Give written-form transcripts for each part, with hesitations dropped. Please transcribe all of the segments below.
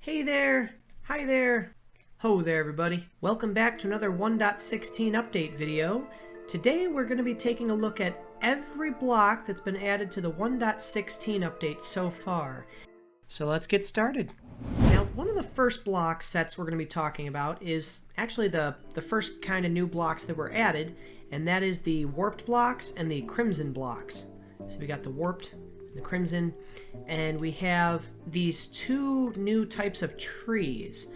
Hey there! Hi there! Ho there everybody! Welcome back to another 1.16 update video. Today we're going to be taking a look at every block that's been added to the 1.16 update so far. So let's get started. Now one of the first block sets we're going to be talking about is actually the first kind of new blocks that were added, and that is the warped blocks and the crimson blocks. So we got the warped, the crimson, and we have these two new types of trees.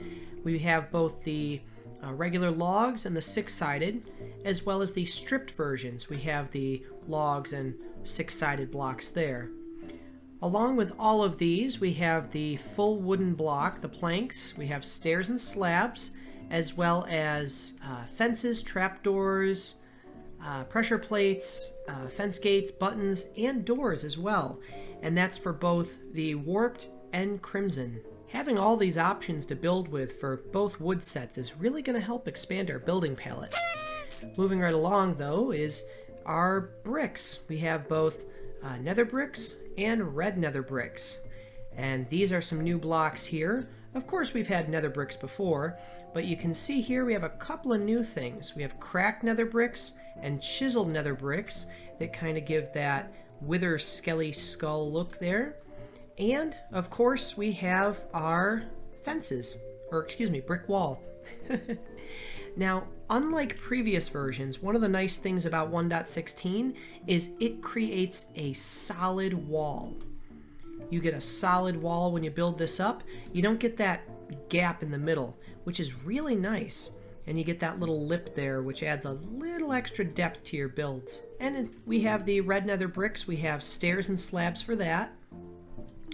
We have both the regular logs and the six-sided, as well as the stripped versions. We have the logs and six-sided blocks there. Along with all of these, we have the full wooden block, the planks. We have stairs and slabs, as well as fences, trapdoors, pressure plates, fence gates, buttons, and doors as well. And that's for both the warped and crimson. Having all these options to build with for both wood sets is really going to help expand our building palette. Moving right along though is our bricks. We have both nether bricks and red nether bricks. And these are some new blocks here. Of course we've had nether bricks before, but you can see here we have a couple of new things. We have cracked nether bricks and chiseled nether bricks that kind of give that wither skelly skull look there. And of course we have our fences, or excuse me, brick wall. Now, unlike previous versions, one of the nice things about 1.16 is it creates a solid wall. You get a solid wall when you build this up. You don't get that gap in the middle, which is really nice. And you get that little lip there, which adds a little extra depth to your builds. And we have the red nether bricks. We have stairs and slabs for that,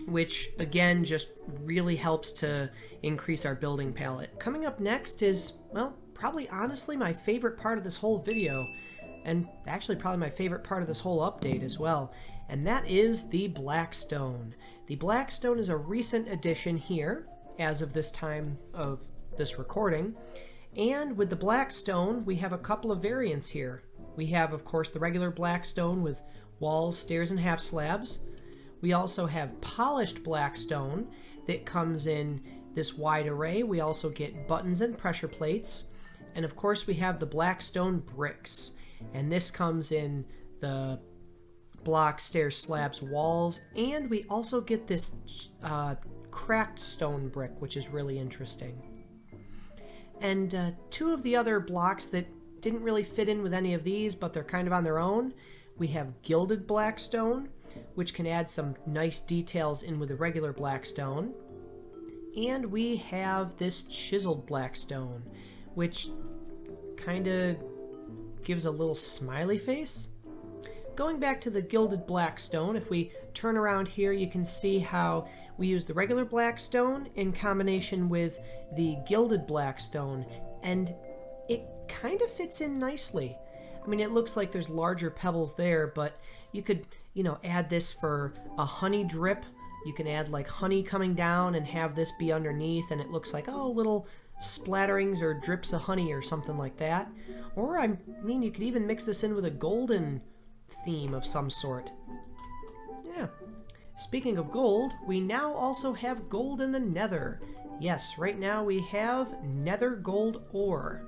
which again just really helps to increase our building palette. Coming up next is, well, probably honestly my favorite part of this whole video, and actually probably my favorite part of this whole update as well, and that is the blackstone. The blackstone is a recent addition here as of this time of this recording. And with the blackstone, we have a couple of variants here. We have, of course, the regular blackstone with walls, stairs, and half slabs. We also have polished blackstone that comes in this wide array. We also get buttons and pressure plates. And of course, we have the blackstone bricks. And this comes in the block, stairs, slabs, walls. And we also get this cracked stone brick, which is really interesting. And two of the other blocks that didn't really fit in with any of these, but they're kind of on their own. We have gilded blackstone, which can add some nice details in with the regular blackstone. And we have this chiseled blackstone, which kind of gives a little smiley face. Going back to the gilded blackstone, if we turn around here, you can see how we use the regular blackstone in combination with the gilded blackstone, and it kind of fits in nicely. I mean, it looks like there's larger pebbles there, but you could, add this for a honey drip. You can add like honey coming down and have this be underneath, and it looks like, oh, little splatterings or drips of honey or something like that. Or, I mean, you could even mix this in with a golden theme of some sort. Yeah. Speaking of gold, we now also have gold in the nether. Yes, right now we have nether gold ore.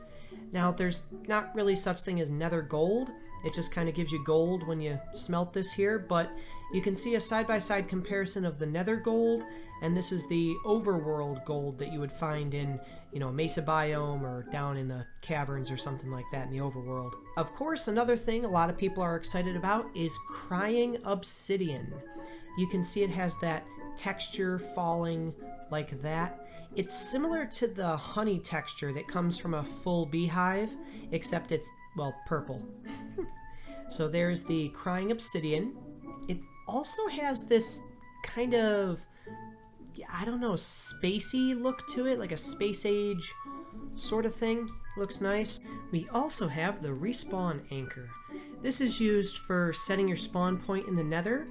Now, there's not really such thing as nether gold. It just kind of gives you gold when you smelt this here, but you can see a side-by-side comparison of the nether gold, and this is the overworld gold that you would find in, Mesa biome or down in the caverns or something like that in the overworld. Of course, another thing a lot of people are excited about is crying obsidian. You can see it has that texture falling like that. It's similar to the honey texture that comes from a full beehive, except it's, well, purple. So there's the crying obsidian. It also has this kind of, I don't know, spacey look to it, like a space age sort of thing. Looks nice. We also have the respawn anchor. This is used for setting your spawn point in the nether,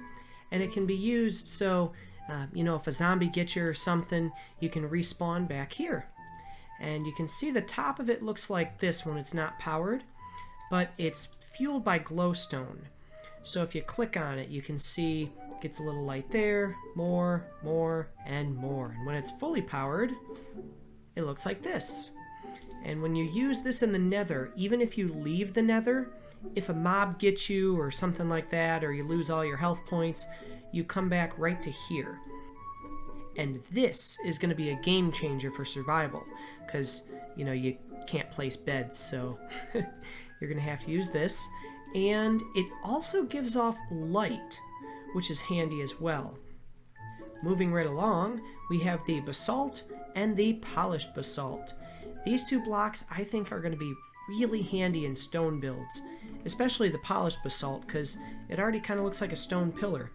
and it can be used so, if a zombie gets you or something, you can respawn back here. And you can see the top of it looks like this when it's not powered, but it's fueled by glowstone. So if you click on it, you can see Gets a little light there, more, and more. And when it's fully powered, it looks like this. And when you use this in the Nether, even if you leave the Nether, if a mob gets you or something like that, or you lose all your health points, you come back right to here. And this is going to be a game changer for survival, because, you know, you can't place beds, so you're going to have to use this. And it also gives off light, which is handy as well. Moving right along, we have the basalt and the polished basalt. These two blocks I think are going to be really handy in stone builds, especially the polished basalt, because it already kind of looks like a stone pillar.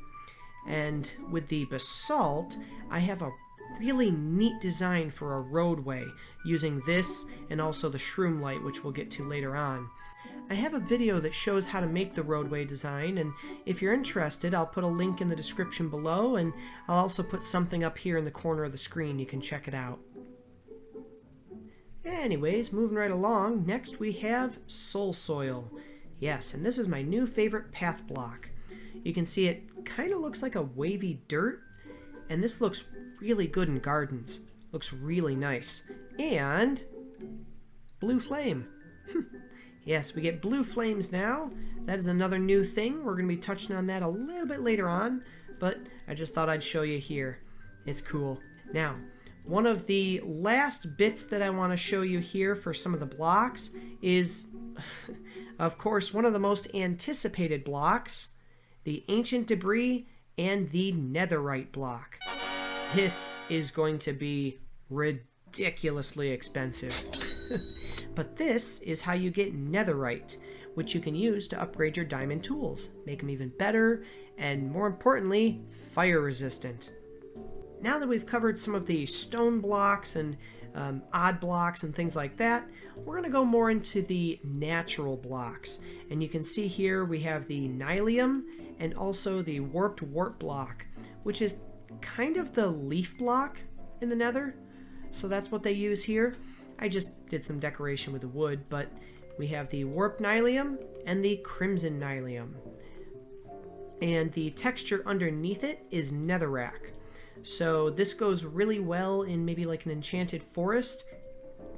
And with the basalt, I have a really neat design for a roadway using this and also the shroom light, which we'll get to later on. I have a video that shows how to make the roadway design, and if you're interested, I'll put a link in the description below, and I'll also put something up here in the corner of the screen. You can check it out. Anyways, moving right along, next we have soul soil. Yes, and this is my new favorite path block. You can see it kind of looks like a wavy dirt, and this looks really good in gardens. Looks really nice. And blue flame. Yes, we get blue flames now. That is another new thing. We're going to be touching on that a little bit later on, but I just thought I'd show you here. It's cool. Now, one of the last bits that I want to show you here for some of the blocks is, of course, one of the most anticipated blocks, the Ancient Debris and the Netherite block. This is going to be ridiculously expensive. But this is how you get Netherite, which you can use to upgrade your diamond tools, make them even better, and more importantly, fire resistant. Now that we've covered some of the stone blocks and odd blocks and things like that, we're going to go more into the natural blocks. And you can see here we have the nylium and also the warped warp block, which is kind of the leaf block in the Nether. So that's what they use here. I just did some decoration with the wood, but we have the warped nylium and the crimson nylium. And the texture underneath it is netherrack. So this goes really well in maybe like an enchanted forest.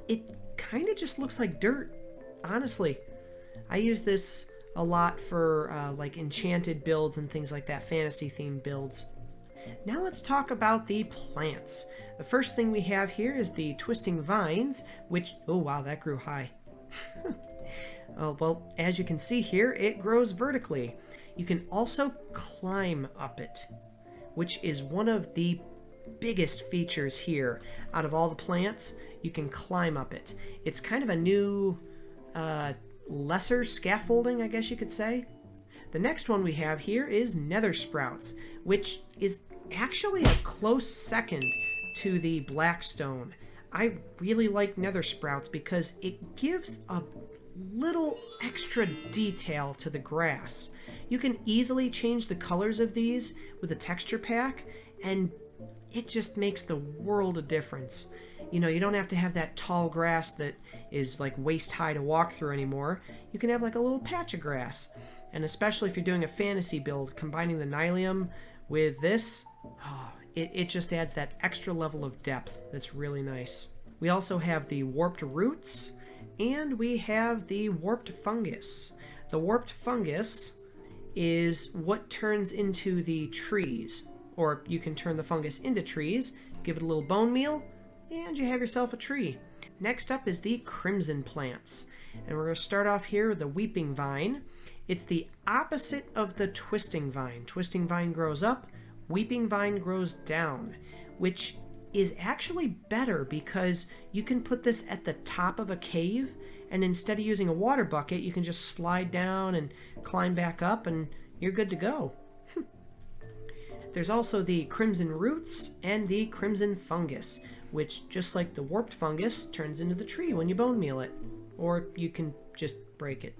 It kind of just looks like dirt, honestly. I use this a lot for like enchanted builds and things like that, fantasy themed builds. Now let's talk about the plants. The first thing we have here is the twisting vines, which, oh wow, that grew high. Oh, well, as you can see here, it grows vertically. You can also climb up it, which is one of the biggest features here. Out of all the plants, you can climb up it. It's kind of a new, lesser scaffolding, I guess you could say. The next one we have here is nether sprouts, which is actually a close second to the blackstone. I really like nether sprouts because it gives a little extra detail to the grass. You can easily change the colors of these with a texture pack, and it just makes the world of difference. You know, you don't have to have that tall grass that is like waist high to walk through anymore. You can have like a little patch of grass. And especially if you're doing a fantasy build, combining the nylium with this, it just adds that extra level of depth that's really nice. We also have the warped roots, and we have the warped fungus. The warped fungus is what turns into the trees, or you can turn the fungus into trees, give it a little bone meal, and you have yourself a tree. Next up is the crimson plants, and we're going to start off here with the weeping vine. It's the opposite of the twisting vine. Twisting vine grows up, weeping vine grows down, which is actually better because you can put this at the top of a cave, and instead of using a water bucket, you can just slide down and climb back up, and you're good to go. There's also the crimson roots and the crimson fungus, which, just like the warped fungus, turns into the tree when you bone meal it. Or you can just break it.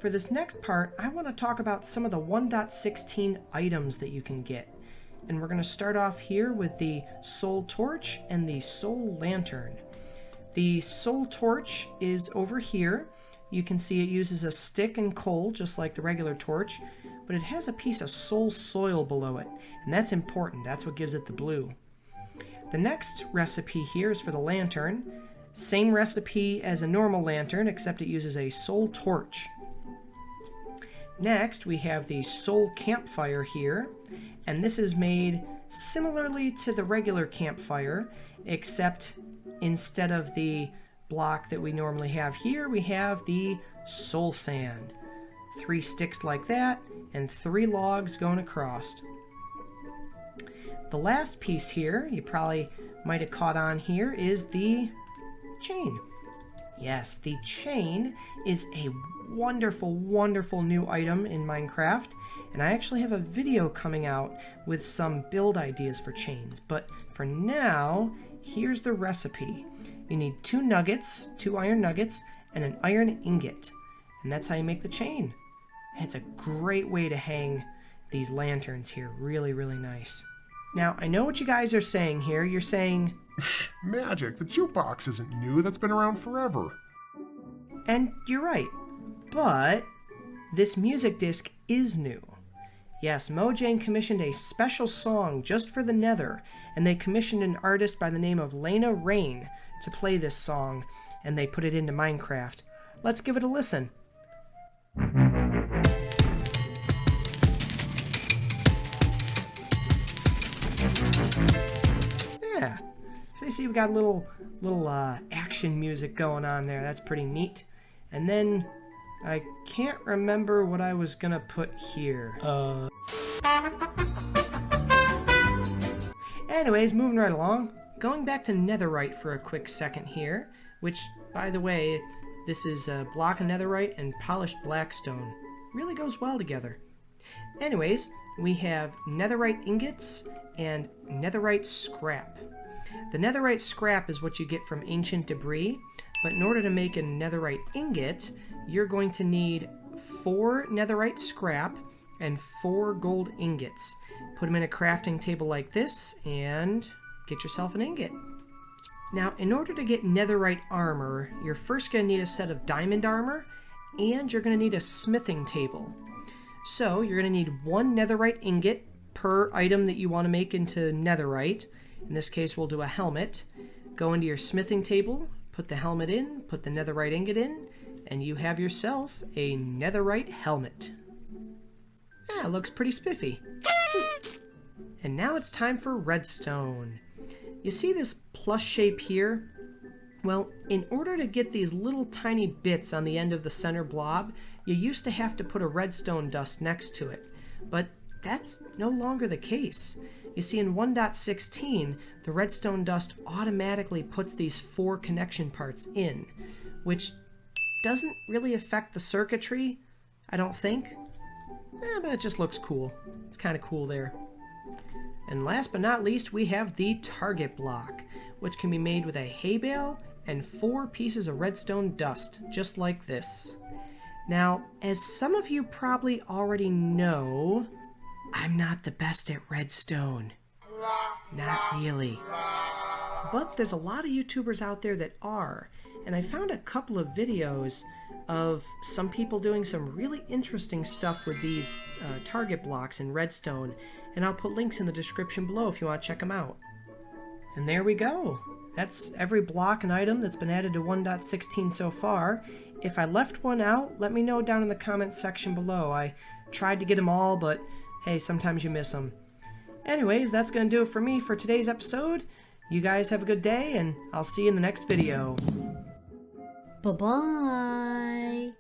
For this next part, I want to talk about some of the 1.16 items that you can get. And we're going to start off here with the soul torch and the soul lantern. The soul torch is over here. You can see it uses a stick and coal, just like the regular torch, but it has a piece of soul soil below it, and that's important. That's what gives it the blue. The next recipe here is for the lantern. Same recipe as a normal lantern, except it uses a soul torch. Next, we have the soul campfire here, and this is made similarly to the regular campfire, except instead of the block that we normally have here, we have the soul sand. 3 sticks like that, and 3 logs going across. The last piece here, you probably might have caught on here, is the chain. Yes, the chain is a wonderful, wonderful new item in Minecraft, and I actually have a video coming out with some build ideas for chains. But for now, here's the recipe. You need 2 nuggets, 2 iron nuggets, and an iron ingot, and that's how you make the chain. It's a great way to hang these lanterns here. Really, really nice. Now, I know what you guys are saying here. You're saying, Magic, the jukebox isn't new. That's been around forever. and you're right, but this music disc is new. Yes, Mojang commissioned a special song just for the Nether, and they commissioned an artist by the name of Lena Rain to play this song, and they put it into Minecraft. Let's give it a listen. Yeah, so you see we've got a little action music going on there. That's pretty neat. And then I can't remember what I was gonna put here. Anyways, moving right along. Going back to netherite for a quick second here, which, by the way, this is a block of netherite and polished blackstone. Really goes well together. Anyways, we have netherite ingots and netherite scrap. The netherite scrap is what you get from ancient debris, but in order to make a netherite ingot, you're going to need 4 netherite scrap and 4 gold ingots. Put them in a crafting table like this and get yourself an ingot. Now, in order to get netherite armor, you're first going to need a set of diamond armor, and you're going to need a smithing table. So you're going to need 1 netherite ingot per item that you want to make into netherite. In this case, we'll do a helmet. Go into your smithing table, put the helmet in, put the netherite ingot in, and you have yourself a netherite helmet. Yeah, looks pretty spiffy. And now it's time for redstone. You see this plus shape here? Well, in order to get these little tiny bits on the end of the center blob, you used to have to put a redstone dust next to it. But that's no longer the case. You see, in 1.16, the redstone dust automatically puts these 4 connection parts in, which doesn't really affect the circuitry, I don't think. But it just looks cool. It's kind of cool there. And last but not least, we have the target block, which can be made with a hay bale and 4 pieces of redstone dust, just like this. Now, as some of you probably already know, I'm not the best at redstone. Not really. But there's a lot of YouTubers out there that are, and I found a couple of videos of some people doing some really interesting stuff with these target blocks in redstone, and I'll put links in the description below if you want to check them out. And there we go. That's every block and item that's been added to 1.16 so far. If I left one out, let me know down in the comments section below. I tried to get them all, but hey, sometimes you miss them. Anyways, that's going to do it for me for today's episode. You guys have a good day, and I'll see you in the next video. Bye-bye.